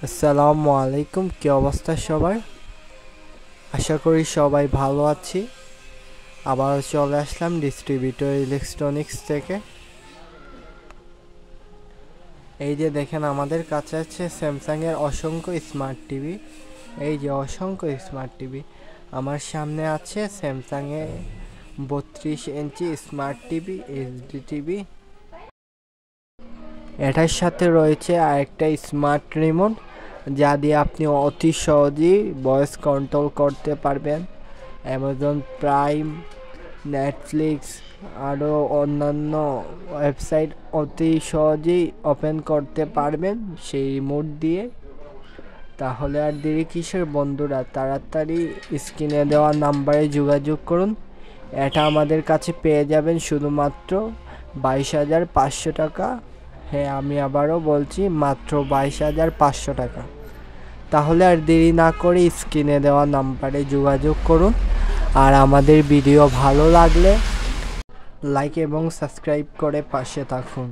আসসালামু আলাইকুম, কি অবস্থা সবার? আশা করি সবাই ভালো আছি। আবারও চলে আসলাম ডিস্ট্রিবিউটর ইলেকট্রনিক্স থেকে। এই যে দেখেন, আমাদের কাছে আছে স্যামসাংয়ের অসংখ্য স্মার্ট টিভি। এই যে অসংখ্য স্মার্ট টিভি আমার সামনে আছে স্যামসাংয়ের 32 ইঞ্চি স্মার্ট টিভি, এইচডি টিভি। এটার সাথে রয়েছে আরেকটা স্মার্ট রিমোট, যা দিয়ে আপনি অতি সহজেই ভয়েস কন্ট্রোল করতে পারবেন। অ্যামাজন প্রাইম, নেটফ্লিক্স আরও অন্যান্য ওয়েবসাইট অতি সহজেই ওপেন করতে পারবেন সেই রিমোট দিয়ে। তাহলে আর দেরি কিসের বন্ধুরা, তাড়াতাড়ি স্ক্রিনে দেওয়া নাম্বারে যোগাযোগ করুন। এটা আমাদের কাছে পেয়ে যাবেন শুধুমাত্র 22,500 টাকা। হ্যাঁ, আমি আবারও বলছি, মাত্র 22,500 টাকা। তাহলে আর দেরি না করে স্ক্রিনে দেওয়া নাম্বারে যোগাযোগ করুন। আর আমাদের ভিডিও ভালো লাগলে লাইক এবং সাবস্ক্রাইব করে পাশে থাকুন।